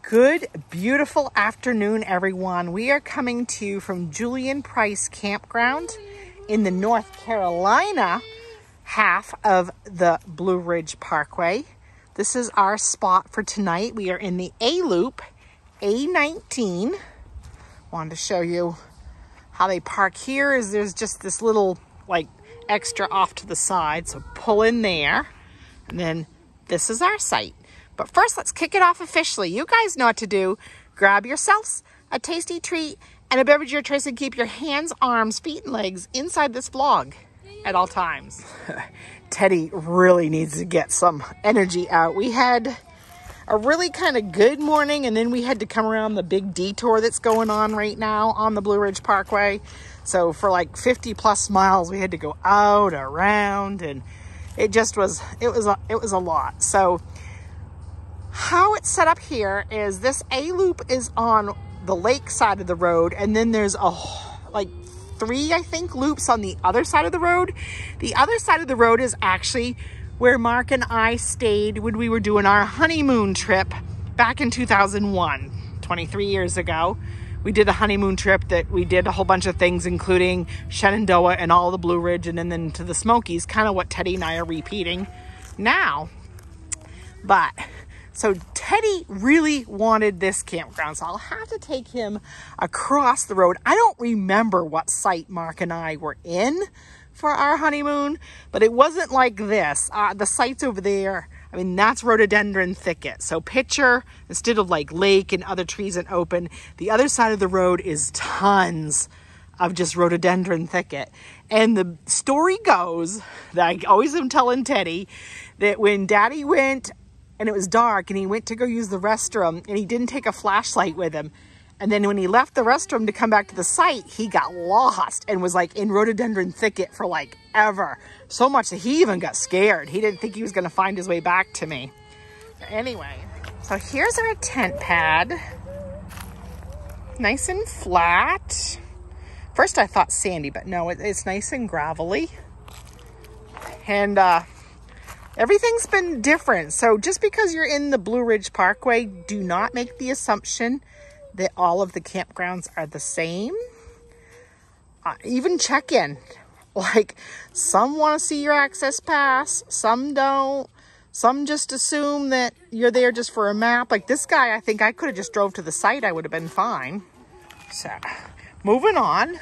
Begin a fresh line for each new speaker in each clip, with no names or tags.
Good, beautiful afternoon, everyone. We are coming to you from Julian Campground in the North Carolina half of the Blue Ridge Parkway. This is our spot for tonight. We are in the A loop, A19. Wanted to show you how they park here. Is there's just this little like extra off to the side, so pull in there, and then this is our site. But first, let's kick it off officially. You guys know what to do. Grab yourselves a tasty treat and a beverage of your choice, and keep your hands, arms, feet, and legs inside this vlog at all times. Teddy really needs to get some energy out. We had a really kind of good morning, and then we had to come around the big detour that's going on right now on the Blue Ridge Parkway. So for like 50 plus miles, we had to go out, around, and it just was, it was a lot. So how it's set up here is this A loop is on the lake side of the road, and then there's like 3, I think, loops on the other side of the road. The other side of the road is actually where Mark and I stayed when we were doing our honeymoon trip back in 2001, 23 years ago. We did a honeymoon trip that we did a whole bunch of things, including Shenandoah and all the Blue Ridge, and then to the Smokies, kind of what Teddy and I are repeating now. But so Teddy really wanted this campground, so I'll have to take him across the road. I don't remember what site Mark and I were in for our honeymoon, but it wasn't like this. The site's over there. I mean, that's rhododendron thicket. So picture, instead of like lake and other trees and open, the other side of the road is tons of just rhododendron thicket. And the story goes that I always am telling Teddy that when Daddy went and it was dark and he went to go use the restroom and he didn't take a flashlight with him, and then when he left the restroom to come back to the site, he got lost and was like in rhododendron thicket for like ever. So much that he even got scared. He didn't think he was going to find his way back to me. Anyway, so here's our tent pad. Nice and flat. First I thought sandy, but no, it's nice and gravelly. And everything's been different. So just because you're in the Blue Ridge Parkway, do not make the assumption that all of the campgrounds are the same. Even check in. Like, some want to see your access pass, some don't. Some just assume that you're there just for a map. Like this guy, I think I could have just drove to the site. I would have been fine. So, moving on.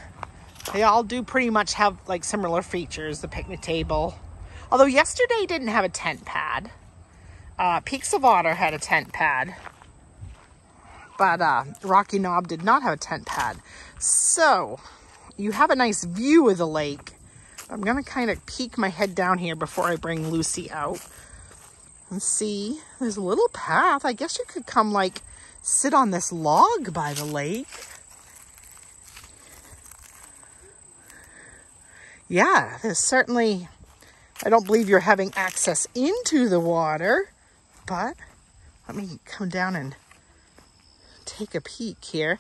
They all do pretty much have like similar features. The picnic table. Although yesterday didn't have a tent pad. Peaks of Otter had a tent pad. But Rocky Knob did not have a tent pad. So you have a nice view of the lake. I'm going to kind of peek my head down here before I bring Lucy out. And see, there's a little path. I guess you could come like sit on this log by the lake. Yeah, there's certainly, I don't believe you're having access into the water, but let me come down and take a peek here.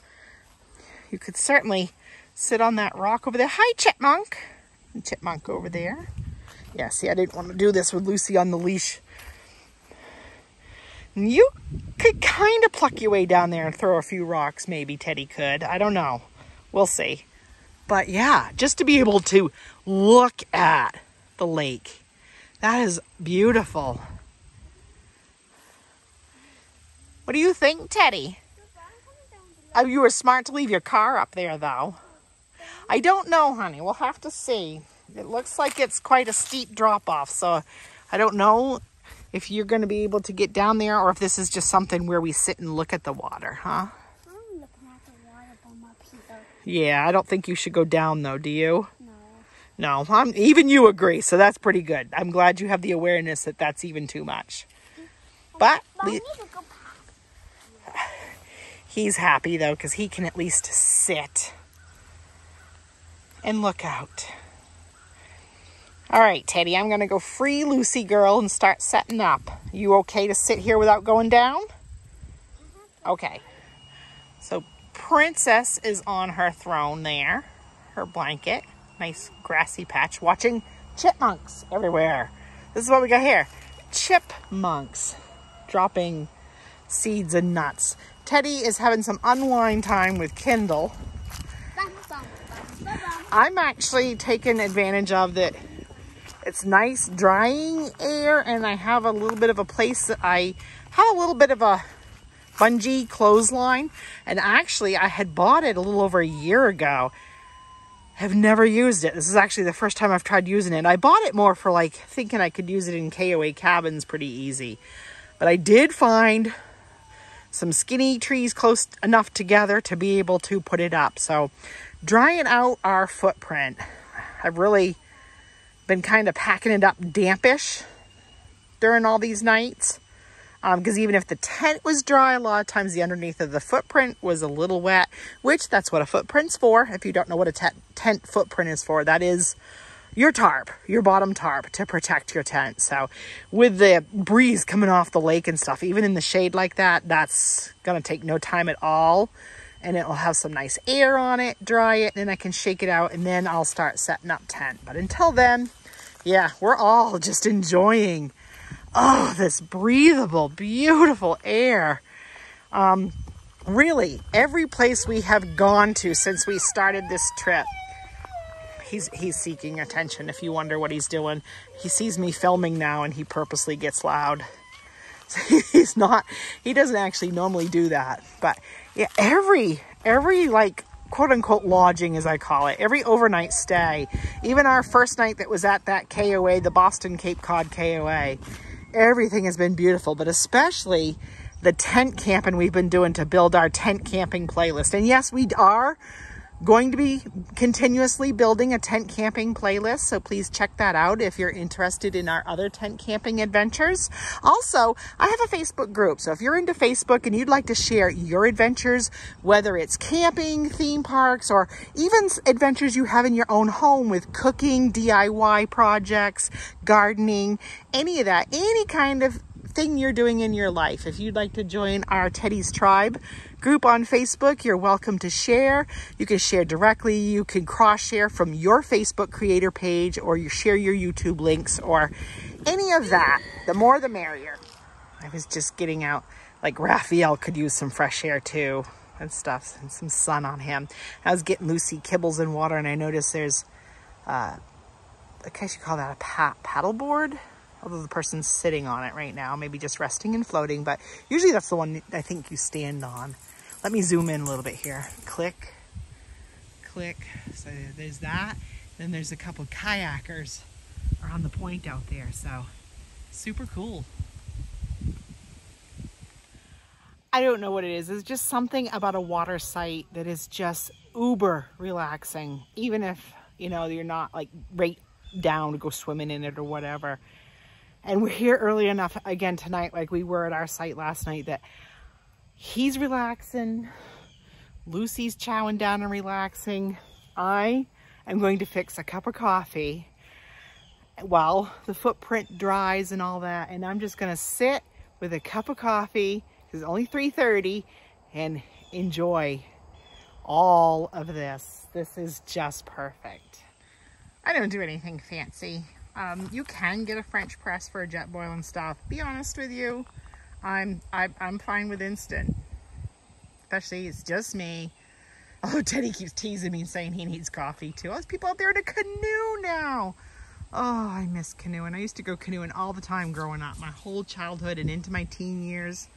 You could certainly sit on that rock over there. Hi, Chipmunk. And Chipmunk over there. Yeah, see, I didn't want to do this with Lucy on the leash. You could kind of pluck your way down there and throw a few rocks. Maybe Teddy could. I don't know. We'll see. But yeah, just to be able to look at the lake. That is beautiful. What do you think, Teddy? Oh, you were smart to leave your car up there, though. I don't know, honey. We'll have to see. It looks like it's quite a steep drop-off, so I don't know if you're going to be able to get down there or if this is just something where we sit and look at the water, huh?
I'm looking at the water from up here.
Yeah, I don't think you should go down, though, do you? No. No, even you agree, so that's pretty good. I'm glad you have the awareness that that's even too much. But
I need to go.
He's happy, though, because he can at least sit and look out. All right, Teddy, I'm going to go free Lucy girl and start setting up. You okay to sit here without going down? Okay. So Princess is on her throne there, her blanket. Nice grassy patch, watching chipmunks everywhere. This is what we got here. Chipmunks dropping seeds and nuts. Teddy is having some unwind time with Kindle. I'm actually taking advantage of that. It's nice drying air, and I have a little bit of a place that I have a little bit of a bungee clothesline, and actually I had bought it a little over a year ago. Have never used it. This is actually the first time I've tried using it. I bought it more for like thinking I could use it in KOA cabins pretty easy. But I did find some skinny trees close enough together to be able to put it up. So drying out our footprint. I've really been kind of packing it up dampish during all these nights. Because even if the tent was dry, a lot of times the underneath of the footprint was a little wet, which that's what a footprint's for. If you don't know what a tent footprint is for, that is your tarp, your bottom tarp to protect your tent. So with the breeze coming off the lake and stuff, even in the shade like that, that's going to take no time at all. And it'll have some nice air on it, dry it, and then I can shake it out, and then I'll start setting up tent. But until then, yeah, we're all just enjoying this breathable, beautiful air. Really, every place we have gone to since we started this trip, he's seeking attention. If you wonder what he's doing, he sees me filming now and he purposely gets loud. So he doesn't actually normally do that. But yeah, every like quote unquote lodging, as I call it, every overnight stay, even our first night that was at that KOA, the Boston Cape Cod KOA, everything has been beautiful, but especially the tent camping we've been doing to build our tent camping playlist. And yes, we are going to be continuously building a tent camping playlist, so please check that out if you're interested in our other tent camping adventures. Also, I have a Facebook group, so if you're into Facebook and you'd like to share your adventures, whether it's camping, theme parks, or even adventures you have in your own home with cooking, DIY projects, gardening, any of that, any kind of thing you're doing in your life. If you'd like to join our Teddy's Tribe group on Facebook, you're welcome to share. You can share directly. You can cross share from your Facebook creator page, or you share your YouTube links, or any of that. The more the merrier. I was just getting out, like Raphael could use some fresh air too and stuff, and some sun on him. I was getting Lucy kibbles and water, and I noticed there's I guess you call that a paddle board. Although the person's sitting on it right now, maybe just resting and floating, but usually that's the one I think you stand on. Let me zoom in a little bit here. Click, click. So there's that. Then there's a couple kayakers are on the point out there. So super cool. I don't know what it is. It's just something about a water site that is just uber relaxing. Even if, you know, you're not like right down to go swimming in it or whatever. And we're here early enough again tonight, like we were at our site last night, that he's relaxing. Lucy's chowing down and relaxing. I am going to fix a cup of coffee while the footprint dries and all that. And I'm just going to sit with a cup of coffee, because it's only 3:30, and enjoy all of this. This is just perfect. I don't do anything fancy. You can get a French press for a jet boil and stuff. Be honest with you, I'm fine with instant. Especially, it's just me. Oh, Teddy keeps teasing me, saying he needs coffee too. There's people out there in a canoe now. Oh, I miss canoeing. I used to go canoeing all the time growing up, my whole childhood and into my teen years.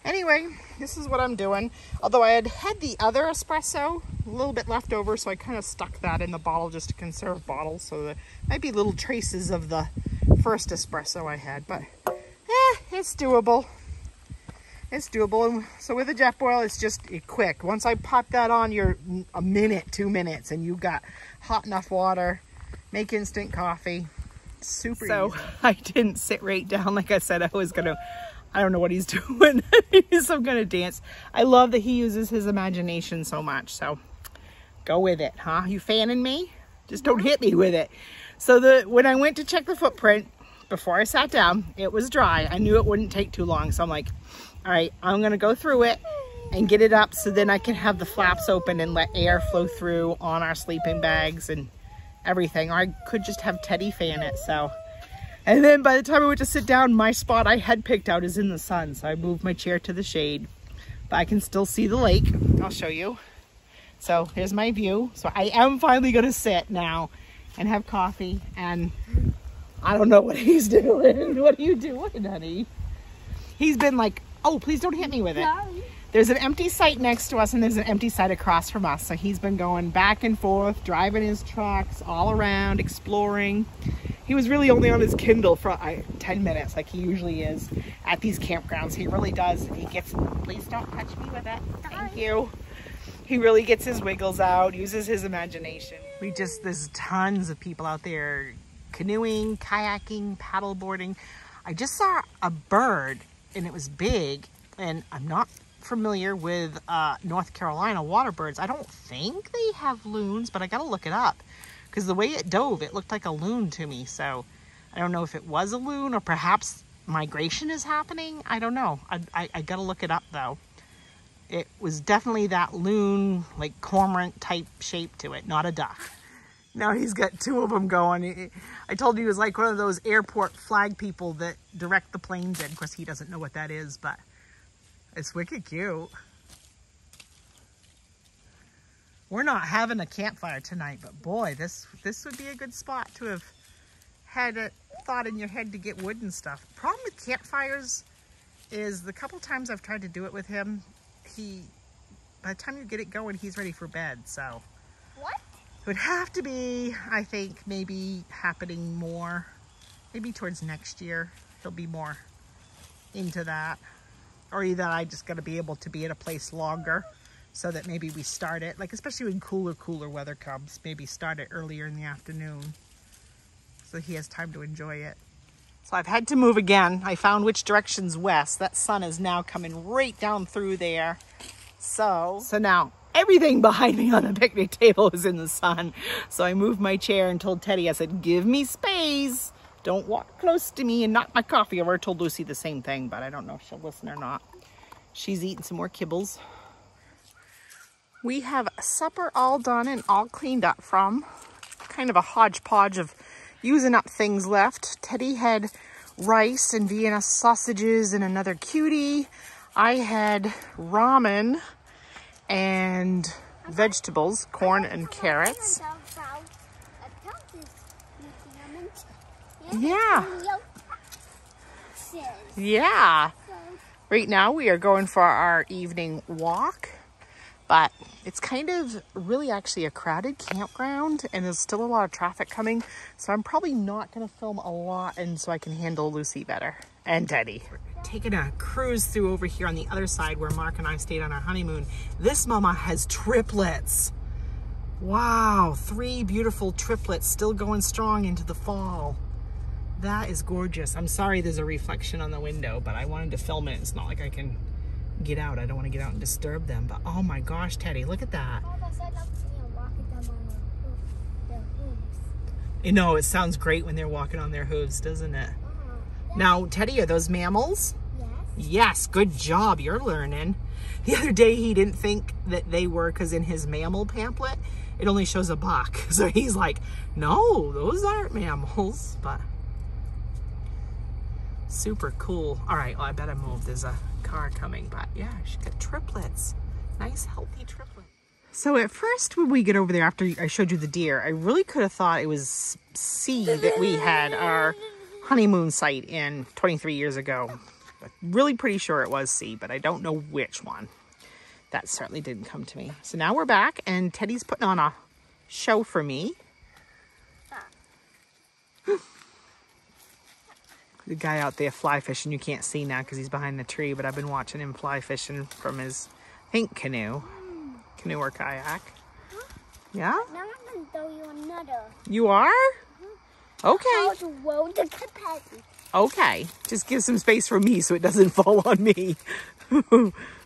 Anyway, this is what I'm doing. Although I had the other espresso, a little bit left over, so I kind of stuck that in the bottle just to conserve bottles. So there might be little traces of the first espresso I had, but it's doable. It's doable. And so with a jet boil, it's just quick. Once I pop that on, you're a minute, 2 minutes, and you've got hot enough water. Make instant coffee. Super easy. So I didn't sit right down like I said I was gonna. I don't know what he's doing. He's some kind of dance. I love that he uses his imagination so much. So go with it, huh? You fanning me? Just don't hit me with it. So when I went to check the footprint, before I sat down, it was dry. I knew it wouldn't take too long. So I'm like, all right, I'm going to go through it and get it up so then I can have the flaps open and let air flow through on our sleeping bags and everything. Or I could just have Teddy fan it. So And then by the time I went to sit down, my spot I had picked out is in the sun. So I moved my chair to the shade. But I can still see the lake. I'll show you. So here's my view. So I am finally going to sit now and have coffee. And I don't know what he's doing. What are you doing, honey? He's been like, oh, please don't hit me with it. There's an empty site next to us and there's an empty site across from us. So he's been going back and forth, driving his trucks all around, exploring. He was really only on his Kindle for 10 minutes like he usually is at these campgrounds. He really does. He gets, please don't touch me with it. Thank you. He really gets his wiggles out, uses his imagination. There's tons of people out there canoeing, kayaking, paddleboarding. I just saw a bird and it was big, and I'm not familiar with North Carolina water birds. I don't think they have loons, but I gotta look it up. Because the way it dove, it looked like a loon to me. So I don't know if it was a loon or perhaps migration is happening. I don't know. I got to look it up though. It was definitely that loon, like cormorant type shape to it, not a duck. Now he's got two of them going. I told you he was like one of those airport flag people that direct the planes in. Of course, he doesn't know what that is, but it's wicked cute. We're not having a campfire tonight, but boy, this would be a good spot to have had a thought in your head to get wood and stuff. Problem with campfires is the couple times I've tried to do it with him, by the time you get it going, he's ready for bed. So
What?
it would have to be, I think, maybe happening more, maybe towards next year. He'll be more into that. Or either I just got to be able to be at a place longer, so that maybe we start it, like especially when cooler weather comes, maybe start it earlier in the afternoon so he has time to enjoy it. So I've had to move again. I found which direction's west. That sun is now coming right down through there. So now everything behind me on the picnic table is in the sun. So I moved my chair and told Teddy, I said, give me space. Don't walk close to me and knock my coffee over. I told Lucy the same thing, but I don't know if she'll listen or not. She's eating some more kibbles. We have supper all done and all cleaned up from. Kind of a hodgepodge of using up things left. Teddy had rice and Vienna sausages and another cutie. I had ramen and vegetables, corn and carrots. Yeah. Yeah. Right now we are going for our evening walk. But it's kind of really actually a crowded campground and there's still a lot of traffic coming. So I'm probably not going to film a lot, and so I can handle Lucy better and Teddy. We're taking a cruise through over here on the other side where Mark and I stayed on our honeymoon. This mama has triplets. Wow, 3 beautiful triplets still going strong into the fall. That is gorgeous. I'm sorry there's a reflection on the window, but I wanted to film it. It's not like I can get out. I don't want to get out and disturb them, but oh my gosh, Teddy, look at that. You know, it sounds great when they're walking on their hooves, doesn't it? Now, Teddy, are those mammals?
Yes.
Yes, good job. You're learning. The other day, he didn't think that they were, because in his mammal pamphlet, it only shows a buck. So he's like, no, those aren't mammals, but super cool. All right, well, I better move. There's a car coming, but yeah, she's got triplets. Nice, healthy triplets. So at first, when we get over there, after I showed you the deer, I really could have thought it was C that we had our honeymoon site in 23 years ago. But really pretty sure it was C, but I don't know which one. That certainly didn't come to me. So now we're back, and Teddy's putting on a show for me. The guy out there fly fishing, you can't see now because he's behind the tree, but I've been watching him fly fishing from his, I think, canoe or kayak. Yeah?
Now I'm going to throw you another.
You are? Okay. Okay. Just give some space for me so it doesn't fall on me.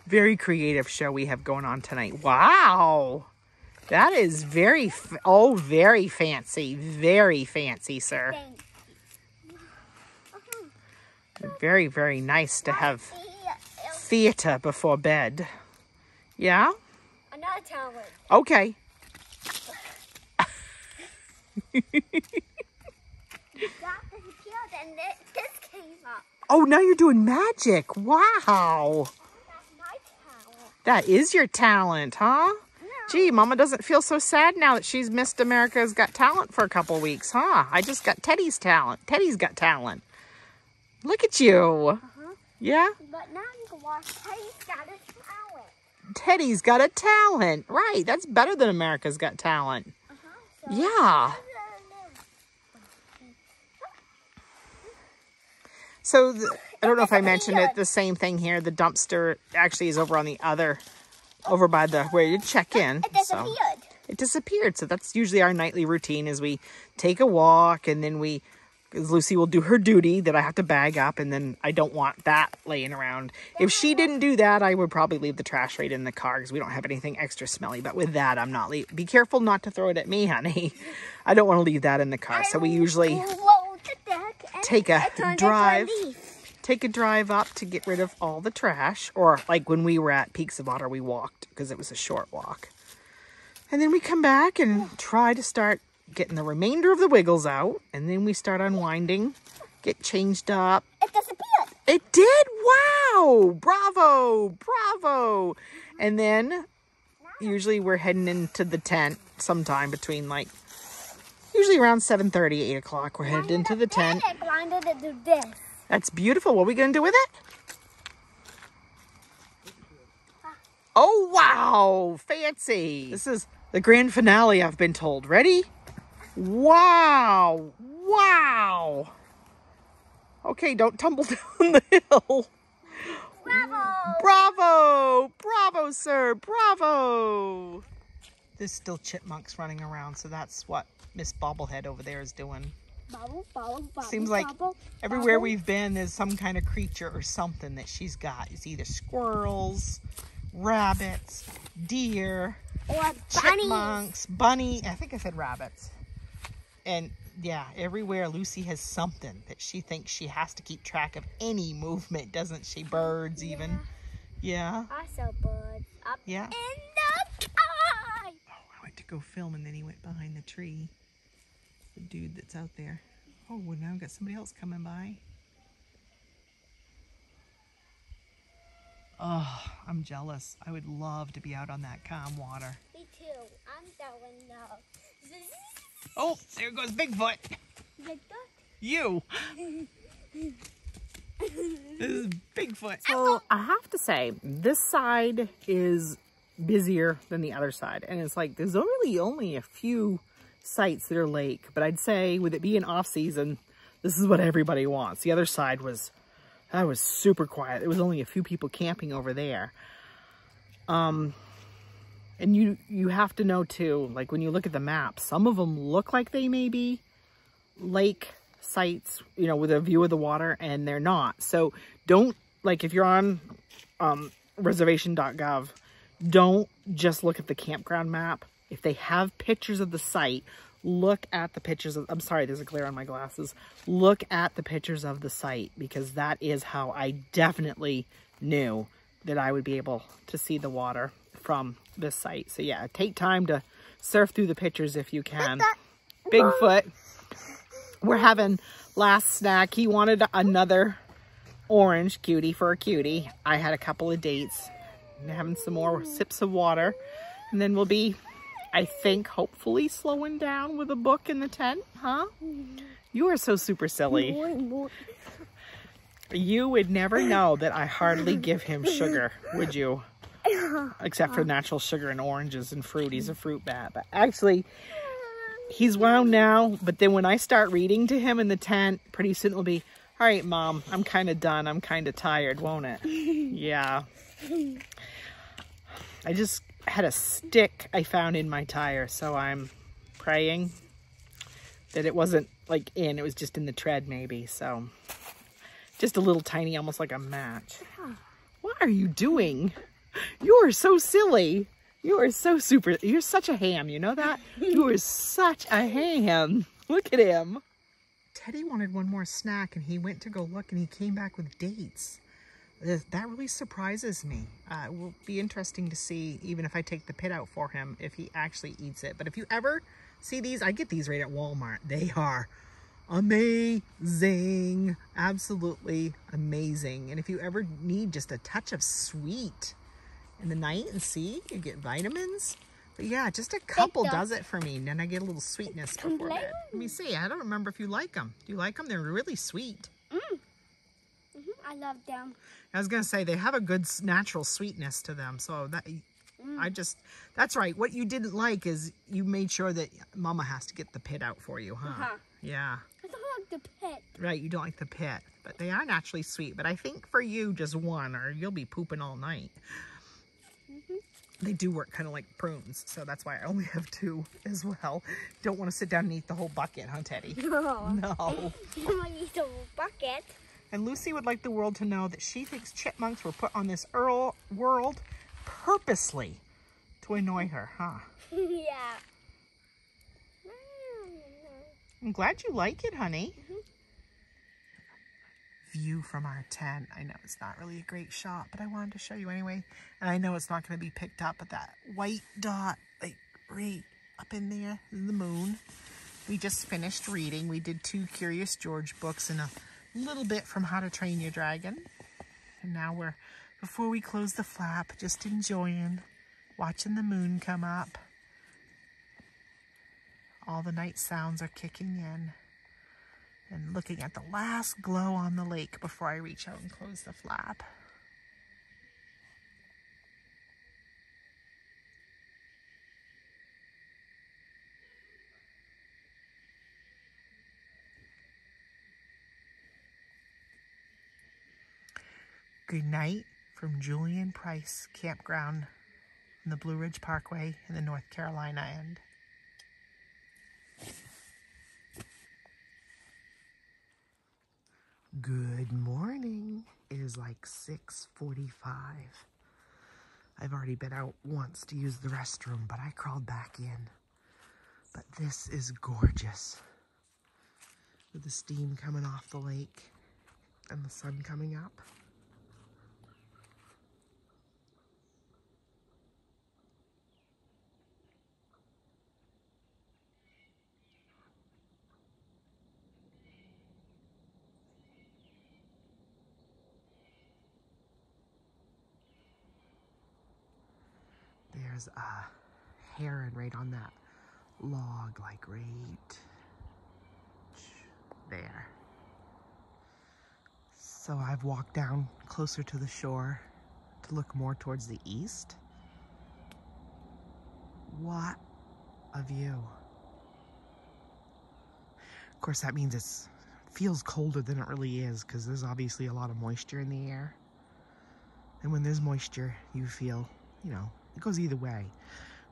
Very creative show we have going on tonight. Wow. That is very, very fancy. Very fancy, sir. Very, very nice to have theater before bed. Yeah?
Another talent.
Okay.
and this came up.
Oh, now you're doing magic. Wow.
That's my talent.
That is your talent, huh?
No.
Gee, Mama doesn't feel so sad now that she's missed America's Got Talent for a couple weeks, huh? I just got Teddy's talent. Teddy's got talent. Look at you. Yeah?
But now you can watch Teddy's got a talent.
Teddy's got a talent. Right. That's better than America's Got Talent.
So
Yeah. So I don't know if I mentioned it, the same thing here. The dumpster actually is over on the other, over by the, where you check in.
It disappeared.
So it disappeared. So that's usually our nightly routine is we take a walk and then Lucy will do her duty that I have to bag up, and then I don't want that laying around. If she didn't do that, I would probably leave the trash right in the car because we don't have anything extra smelly. But with that, I'm not leaving. Be careful not to throw it at me, honey. I don't want to leave that in the car. So we usually take a drive up to get rid of all the trash. Or like when we were at Peaks of Otter, we walked because it was a short walk. And then we come back and try to start getting the remainder of the Wiggles out, and then we start unwinding, get changed up.
It disappeared.
It did? Wow! Bravo! Bravo! And then usually we're heading into the tent sometime between like, usually around 7:30, 8 o'clock. We're headed into the tent.
Grinded to do this.
That's beautiful. What are we going to do with it? Oh, wow! Fancy! This is the grand finale, I've been told. Ready? Wow! Wow! Okay, don't tumble down the hill.
Bravo!
Bravo! Bravo, sir! Bravo! There's still chipmunks running around, so that's what Miss Bobblehead over there is doing.
Bobble, bobble, bobble,
Seems like
bobble,
everywhere
bobble.
we've been, there's some kind of creature or something that she's got. It's either squirrels, rabbits, deer,
Or
chipmunks, bunny. I think I said rabbits. And yeah, everywhere Lucy has something that she thinks she has to keep track of any movement, doesn't she? Birds even. Yeah.
I saw birds up
Yeah.
in the sky.
Oh, I went to go film and then he went behind the tree. The dude that's out there. Oh, well, now I've got somebody else coming by. Oh, I'm jealous. I would love to be out on that calm water.
Me too. I'm going now.
Oh, there goes Bigfoot.
Like that?
You. This is Bigfoot. So I have to say, this side is busier than the other side. And it's like, there's really only a few sites that are lake. But I'd say with it being off season, this is what everybody wants. The other side was, that was super quiet. There was only a few people camping over there. And you have to know too, like when you look at the map, some of them look like they may be lake sites, you know, with a view of the water, and they're not. So don't, like if you're on reservation.gov, don't just look at the campground map. If they have pictures of the site, look at the pictures of, I'm sorry, there's a glare on my glasses. Look at the pictures of the site, because that is how I definitely knew that I would be able to see the water from this site. So yeah, take time to surf through the pictures if you can. Bigfoot. We're having last snack. He wanted another orange cutie for a cutie. I had a couple of dates. Having some more sips of water. And then we'll be, I think, hopefully slowing down with a book in the tent, huh? You are so super silly. You would never know that I hardly give him sugar, would you? Except for natural sugar and oranges and fruit. He's a fruit bat. But actually, he's wound now. But then when I start reading to him in the tent, pretty soon it'll be, all right, Mom, I'm kind of done. I'm kind of tired, won't it? Yeah. I just had a stick I found in my tire, so I'm praying that it wasn't like it was just in the tread maybe. So just a little tiny, almost like a match. What are you doing? You are so silly. You are so super. You're such a ham. You know that? You are such a ham. Look at him. Teddy wanted one more snack and he went to go look and he came back with dates. That really surprises me. It will be interesting to see, even if I take the pit out for him, if he actually eats it. But if you ever see these, I get these right at Walmart. They are Amazing. Absolutely amazing. And if you ever need just a touch of sweet in the night and see, you get vitamins. But yeah, just a couple does it for me. And then I get a little sweetness before bed. Let me see. I don't remember if you like them. Do you like them? They're really sweet.
I love them.
I was going to say, they have a good natural sweetness to them. So that that's right. What you didn't like is you made sure that Mama has to get the pit out for you, huh? Yeah.
I don't like the pit.
Right, you don't like the pit. But they are naturally sweet. But I think for you, just one, or you'll be pooping all night. They do work kind of like prunes, so that's why I only have 2 as well. Don't want to sit down and eat the whole bucket, huh, Teddy?
No.
No.
You want to eat the whole bucket.
And Lucy would like the world to know that she thinks chipmunks were put on this world purposely to annoy her, huh?
Yeah.
I'm glad you like it, honey. View from our tent. I know it's not really a great shot, but I wanted to show you anyway. And I know it's not going to be picked up, but that white dot, like right up in there, is the moon. We just finished reading. We did 2 Curious George books and a little bit from How to Train Your Dragon. And now we're, before we close the flap, just enjoying watching the moon come up. All the night sounds are kicking in. And looking at the last glow on the lake before I reach out and close the flap. Good night from Julian Price Campground in the Blue Ridge Parkway in the North Carolina end. Good morning. It is like 6:45. I've already been out once to use the restroom, but I crawled back in. But this is gorgeous. With the steam coming off the lake and the sun coming up. There's a heron right on that log, like right there. So I've walked down closer to the shore to look more towards the east. What a view. Of course, that means it feels colder than it really is because there's obviously a lot of moisture in the air. And when there's moisture, you feel, you know, it goes either way.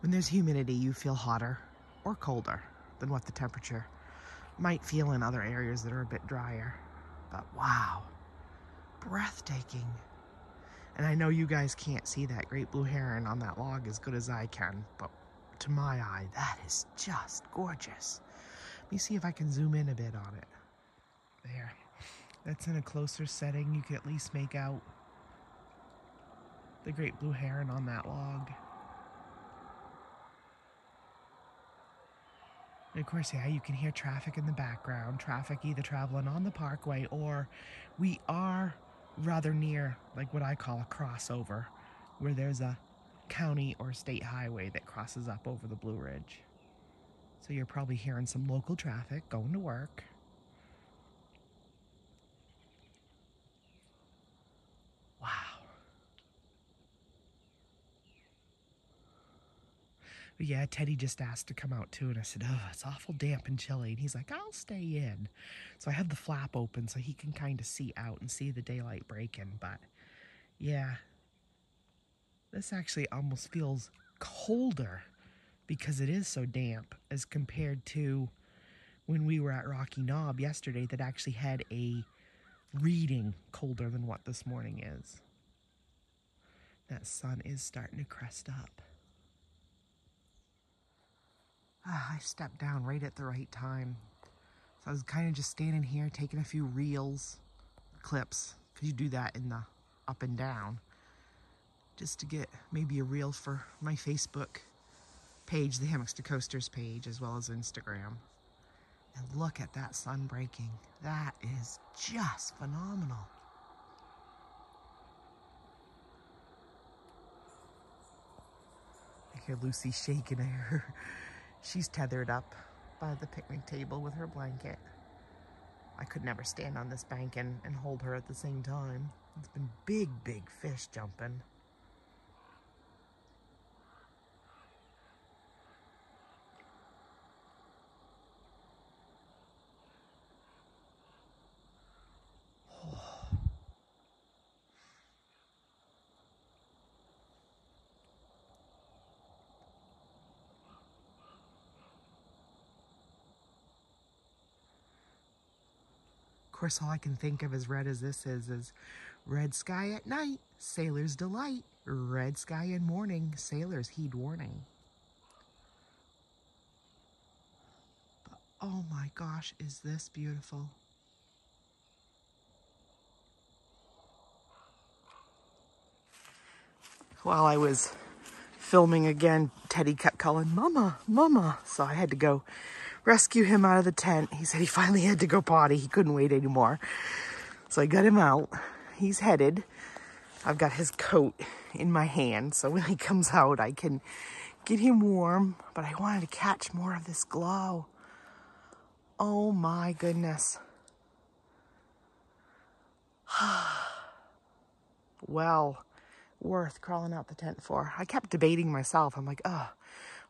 When there's humidity, you feel hotter or colder than what the temperature might feel in other areas that are a bit drier. But wow, breathtaking. And I know you guys can't see that great blue heron on that log as good as I can, but to my eye, that is just gorgeous. Let me see if I can zoom in a bit on it. There. That's in a closer setting. You can at least make out the great blue heron on that log. And of course, yeah, you can hear traffic in the background. Traffic either traveling on the Parkway or we are rather near, like what I call a crossover, where there's a county or state highway that crosses up over the Blue Ridge. So you're probably hearing some local traffic going to work. Wow. But yeah, Teddy just asked to come out too, and I said, oh, it's awful damp and chilly. And he's like, I'll stay in. So I have the flap open so he can kind of see out and see the daylight breaking. But yeah, this actually almost feels colder because it is so damp as compared to when we were at Rocky Knob yesterday that actually had a reading colder than what this morning is. That sun is starting to crest up. I stepped down right at the right time. So I was kind of just standing here taking a few reels, clips, because you do that in the up and down, just to get maybe a reel for my Facebook page, the Hammocks to Coasters page, as well as Instagram. And look at that sun breaking. That is just phenomenal. I hear Lucy shaking her. She's tethered up by the picnic table with her blanket. I could never stand on this bank and hold her at the same time. It's been big, big fish jumping. Of course, all I can think of as red as this is red sky at night, sailor's delight. Red sky in morning, sailors heed warning. But, oh my gosh, is this beautiful. While I was filming again, Teddy kept calling, Mama, Mama. So I had to go rescue him out of the tent. He said he finally had to go potty. He couldn't wait anymore. So I got him out. He's headed. I've got his coat in my hand, so when he comes out, I can get him warm. But I wanted to catch more of this glow. Oh my goodness. Well, worth crawling out the tent for. I kept debating myself. I'm like, oh,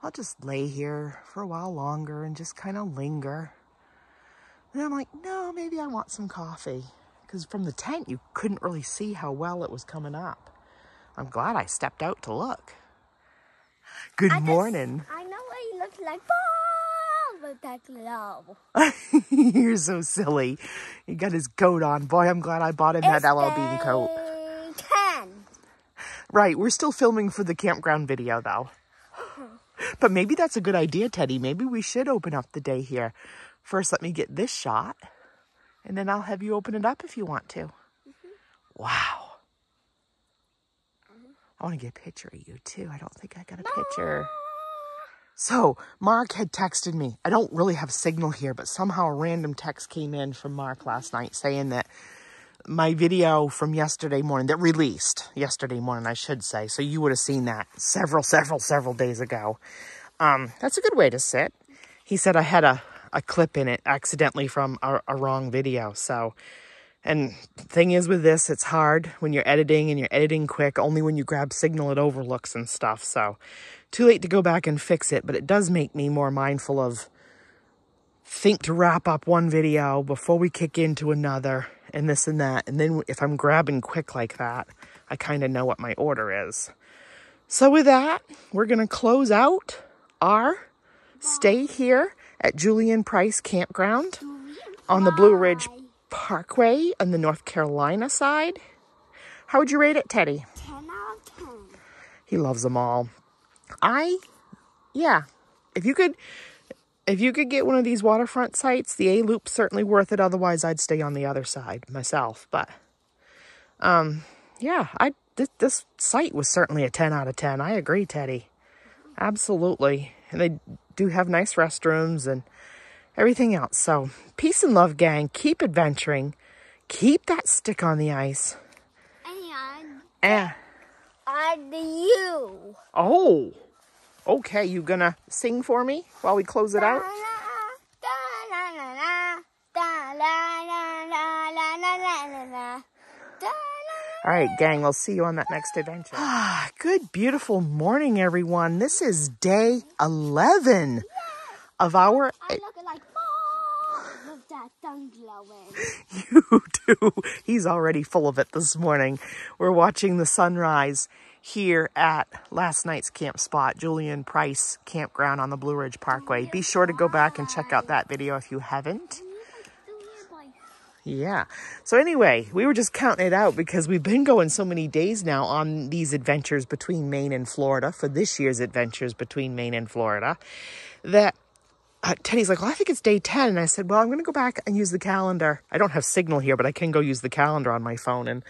I'll just lay here for a while longer and just kind of linger. And I'm like, no, maybe I want some coffee. Because from the tent, you couldn't really see how well it was coming up. I'm glad I stepped out to look. Good morning.
I know what he looks like. Oh, with that glow.
You're so silly. He got his coat on. Boy, I'm glad I bought him that LL Bean coat.
10.
Right, we're still filming for the campground video, though. But maybe that's a good idea, Teddy. Maybe we should open up the day here. First, let me get this shot, and then I'll have you open it up if you want to. Wow. I want to get a picture of you, too. I don't think I got a picture. So, Mark had texted me. I don't really have signal here, but somehow a random text came in from Mark last night saying that my video from yesterday morning, that released yesterday morning, I should say. So you would have seen that several days ago. That's a good way to sit. He said I had a clip in it accidentally from a wrong video. So, and the thing is with this, it's hard when you're editing and you're editing quick. Only when you grab signal, it overlooks and stuff. So too late to go back and fix it, but it does make me more mindful of think to wrap up one video before we kick into another and this and that. And then if I'm grabbing quick like that, I kind of know what my order is. So with that, we're going to close out our stay here at Julian Price Campground on the Blue Ridge Parkway on the North Carolina side. How would you rate it, Teddy?
10 out of 10.
He loves them all. Yeah, if you could get one of these waterfront sites, the A-Loop's certainly worth it. Otherwise, I'd stay on the other side myself. But, yeah, this site was certainly a 10 out of 10. I agree, Teddy. Absolutely. And they do have nice restrooms and everything else. So, peace and love, gang. Keep adventuring. Keep that stick on the ice.
And you.
Oh, okay. You gonna sing for me while we close it out? All right, gang, we'll see you on that next adventure. Good, beautiful morning, everyone. This is day 11 of our...
I'm looking like, oh, with that sun glowing.
You do. He's already full of it this morning. We're watching the sunrise here at last night's camp spot, Julian Price Campground on the Blue Ridge Parkway. Be sure to go back and check out that video if you haven't. Yeah. So anyway, we were just counting it out because we've been going so many days now on these adventures between Maine and Florida for this year's adventures between Maine and Florida that Teddy's like, well, I think it's day 10. And I said, well, I'm going to go back and use the calendar. I don't have signal here, but I can go use the calendar on my phone and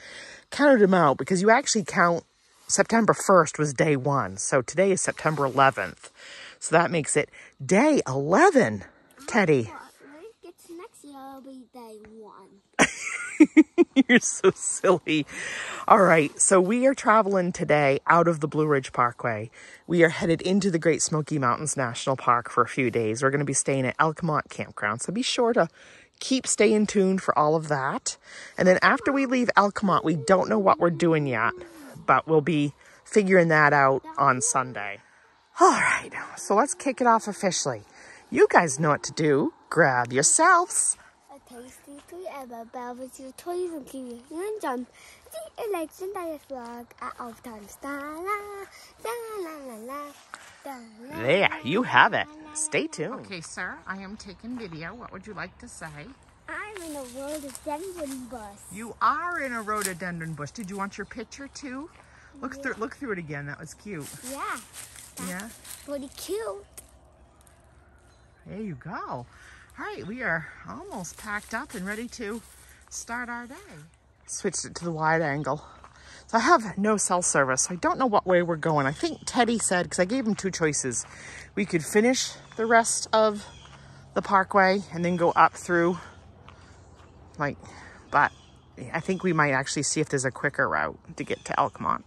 counted them out because you actually count September 1st was day 1. So today is September 11th. So that makes it day 11, Teddy.
I'll be day one.
You're so silly. All right, so we are traveling today out of the Blue Ridge Parkway. We are headed into the Great Smoky Mountains National Park for a few days. We're going to be staying at Altamont Campground, so be sure to keep staying tuned for all of that. And then after we leave Altamont, we don't know what we're doing yet, but we'll be figuring that out on Sunday. All right, so let's kick it off officially. You guys know what to do. Grab yourselves
A tasty treat and a barbecue toys and give you and jump. The legendary vlog at all times.
there. You have it. Stay tuned. Okay, sir, I am taking video. What would you like to say?
I'm in a rhododendron bush.
You are in a rhododendron bush. Did you want your picture too? Look through it again. That was cute.
Yeah.
Yeah.
Pretty cute.
There you go. All right, we are almost packed up and ready to start our day. Switched it to the wide angle. So I have no cell service. So I don't know what way we're going. I think Teddy said, because I gave him two choices, we could finish the rest of the Parkway and then go up through, but I think we might actually see if there's a quicker route to get to Altamont.